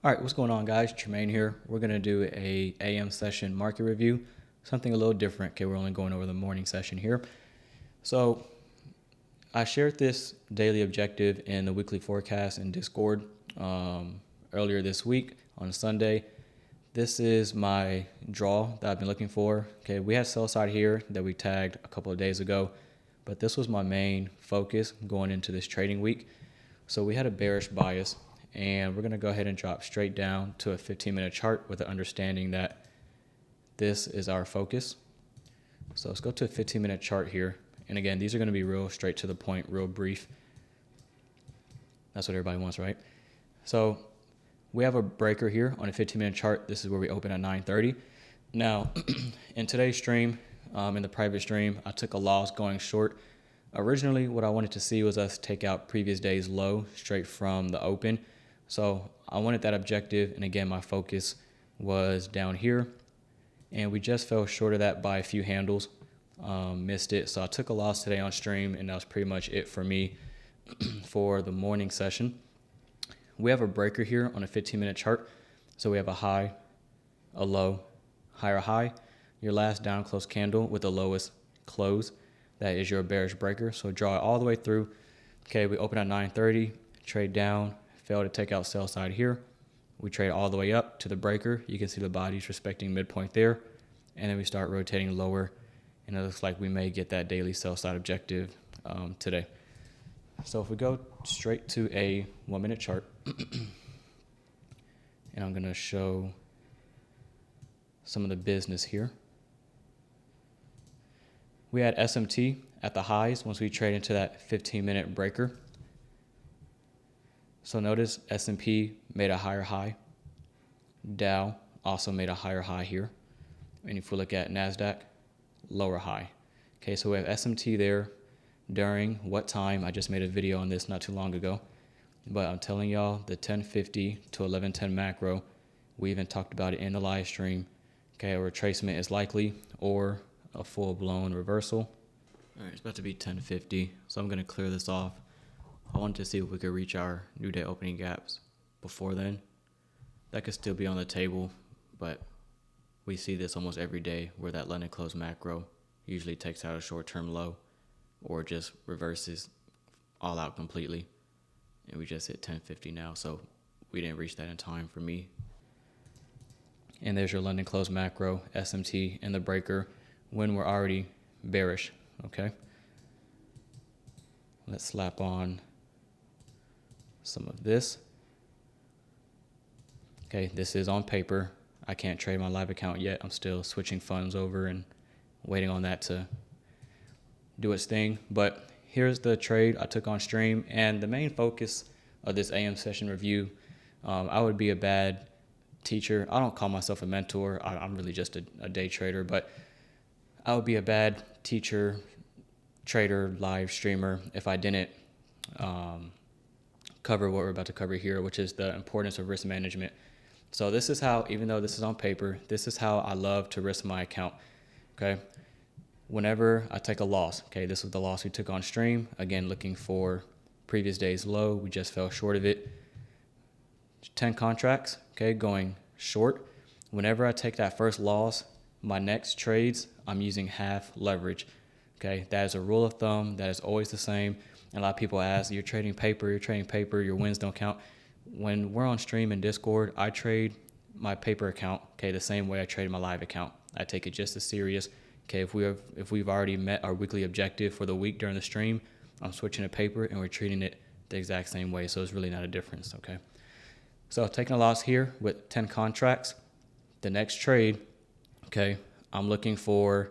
All right, what's going on, guys? Tremaine here. We're going to do a AM session market review, something a little different. Okay, we're only going over the morning session here. So I shared this daily objective in the weekly forecast in Discord earlier this week on Sunday. This is my draw that I've been looking for. Okay, we had sell side here that we tagged a couple of days ago, but this was my main focus going into this trading week. So we had a bearish bias, and we're going to go ahead and drop straight down to a 15-minute chart with the understanding that this is our focus. So let's go to a 15-minute chart here. And again, these are going to be real straight to the point, real brief. That's what everybody wants, right? So we have a breaker here on a 15-minute chart. This is where we open at 9:30. Now, in today's stream, in the private stream, I took a loss going short. Originally, what I wanted to see was us take out previous day's low straight from the open. So I wanted that objective, and again, my focus was down here, and we just fell short of that by a few handles, missed it. So I took a loss today on stream, and that was pretty much it for me for the morning session. We have a breaker here on a 15-minute chart. So we have a high, a low, higher high, your last down close candle with the lowest close. That is your bearish breaker. So draw it all the way through. Okay, we open at 9:30, trade down, fail to take out sell side here. We trade all the way up to the breaker. You can see the bodies respecting midpoint there. And then we start rotating lower. And it looks like we may get that daily sell side objective today. So if we go straight to a 1-minute chart, and I'm going to show some of the business here. We had SMT at the highs once we trade into that 15-minute breaker. So notice S&P made a higher high. Dow also made a higher high here. And if we look at NASDAQ, lower high. Okay, so we have SMT there during what time? I just made a video on this not too long ago. But I'm telling y'all, the 1050 to 1110 macro, we even talked about it in the live stream. Okay, a retracement is likely, or a full-blown reversal. All right, it's about to be 1050, so I'm going to clear this off. I wanted to see if we could reach our new day opening gaps before then. That could still be on the table, but we see this almost every day where that London close macro usually takes out a short-term low or just reverses all out completely. And we just hit 1050 now, so we didn't reach that in time for me. And there's your London close macro, SMT, and the breaker when we're already bearish, okay? Let's slap on some of this. Okay, this is on paper. I can't trade my live account yet. I'm still switching funds over and waiting on that to do its thing. But here's the trade I took on stream, and the main focus of this AM session review, I would be a bad teacher. I don't call myself a mentor. I'm really just a day trader, but I would be a bad teacher, trader, live streamer if I didn't cover what we're about to cover here, which is the importance of risk management. So this is how, even though this is on paper, this is how I love to risk my account, okay? Whenever I take a loss, okay, this was the loss we took on stream. Again, looking for previous day's low. We just fell short of it. 10 contracts, okay, going short. Whenever I take that first loss, my next trades, I'm using half leverage, okay? That is a rule of thumb. That is always the same. And a lot of people ask, you're trading paper, your wins don't count. When we're on stream in Discord, I trade my paper account, okay, the same way I trade my live account. I take it just as serious. Okay, if we've already met our weekly objective for the week during the stream, I'm switching to paper and we're treating it the exact same way. So it's really not a difference, okay? So taking a loss here with 10 contracts. The next trade, okay, I'm looking for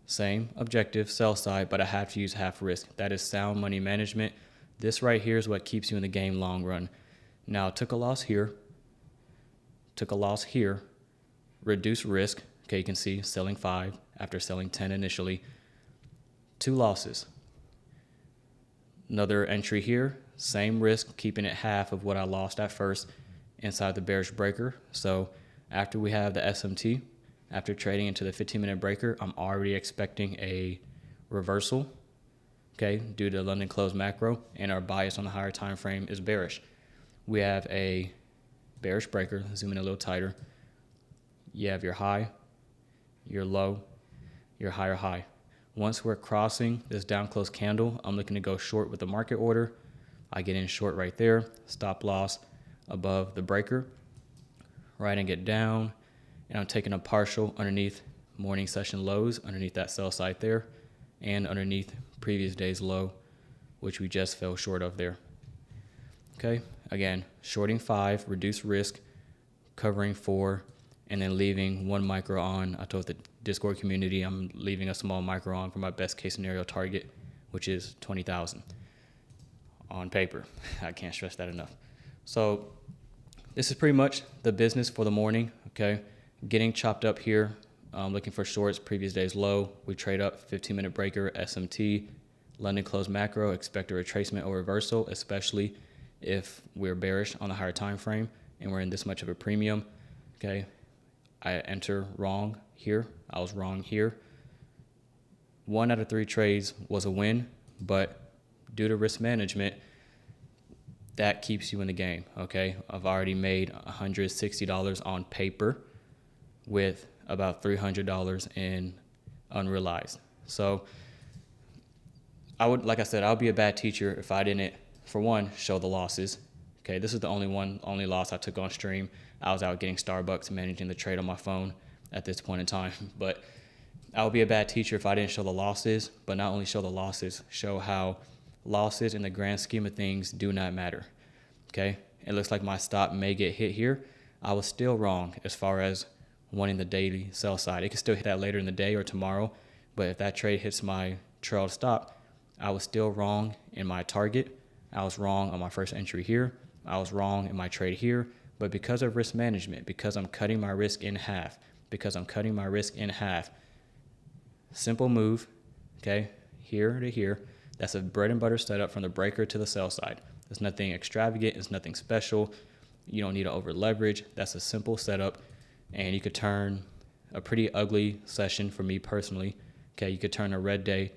same objective, sell side, but I have to use half risk. That is sound money management. This right here is what keeps you in the game long run. Now, took a loss here, reduce risk. Okay, you can see selling 5 after selling 10 initially. 2 losses. Another entry here, same risk, keeping it half of what I lost at first inside the bearish breaker. So after we have the SMT, after trading into the 15-minute breaker, I'm already expecting a reversal, okay, due to London close macro, and our bias on the higher time frame is bearish. We have a bearish breaker. Zoom in a little tighter. You have your high, your low, your higher high. Once we're crossing this down close candle, I'm looking to go short with the market order. I get in short right there, stop loss above the breaker, right, and get down, and I'm taking a partial underneath morning session lows, underneath that sell side there, and underneath previous day's low, which we just fell short of there. Okay, again, shorting 5, reduce risk, covering 4, and then leaving 1 micro on. I told the Discord community I'm leaving a small micro on for my best case scenario target, which is 20,000 on paper. I can't stress that enough. So this is pretty much the business for the morning. Okay, getting chopped up here, looking for shorts, previous day's low. We trade up, 15-minute breaker, SMT, London close macro, expect a retracement or reversal, especially if we're bearish on the higher time frame and we're in this much of a premium. Okay, I enter wrong here. I was wrong here. 1 out of 3 trades was a win, but due to risk management, that keeps you in the game. Okay, I've already made $160 on paper with about $300 in unrealized. So like I said, I'll be a bad teacher if I didn't, for one, show the losses. Okay, this is the only loss I took on stream. I was out getting Starbucks, managing the trade on my phone at this point in time. But I would be a bad teacher if I didn't show the losses, but not only show the losses, show how losses in the grand scheme of things do not matter. Okay, it looks like my stop may get hit here. I was still wrong as far as wanting the daily sell side. It could still hit that later in the day or tomorrow, but if that trade hits my trail stop, I was still wrong in my target. I was wrong on my first entry here. I was wrong in my trade here, but because of risk management, because I'm cutting my risk in half, simple move, okay, here to here. That's a bread and butter setup from the breaker to the sell side. There's nothing extravagant. It's nothing special. You don't need to over leverage. That's a simple setup, and you could turn a pretty ugly session for me personally. Okay, you could turn a red day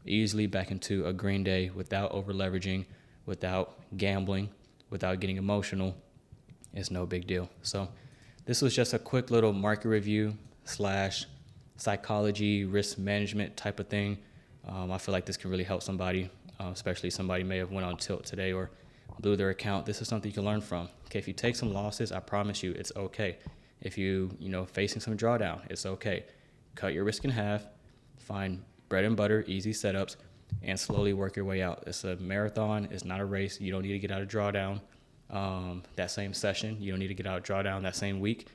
easily back into a green day without over leveraging, without gambling, without getting emotional. It's no big deal. So this was just a quick little market review / psychology, risk management type of thing. I feel like this can really help somebody, especially somebody may have went on tilt today or blew their account. This is something you can learn from. Okay, if you take some losses, I promise you it's okay. If facing some drawdown, it's okay. Cut your risk in half, find bread and butter, easy setups, and slowly work your way out. It's a marathon. It's not a race. You don't need to get out of drawdown that same session. You don't need to get out of drawdown that same week.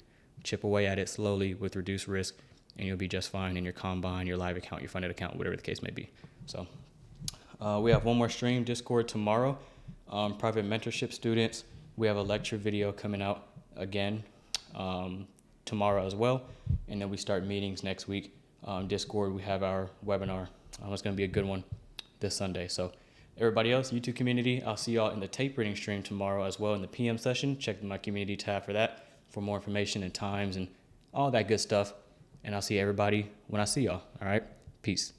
Chip away at it slowly with reduced risk, and you'll be just fine in your combine, your live account, your funded account, whatever the case may be. So we have one more stream, Discord tomorrow. Private mentorship students, we have a lecture video coming out again tomorrow as well. And then we start meetings next week. Discord, we have our webinar. It's going to be a good one this Sunday. So everybody else, YouTube community, I'll see y'all in the tape reading stream tomorrow as well in the PM session. Check my community tab for that, for more information and times and all that good stuff. And I'll see everybody when I see y'all. All right, peace.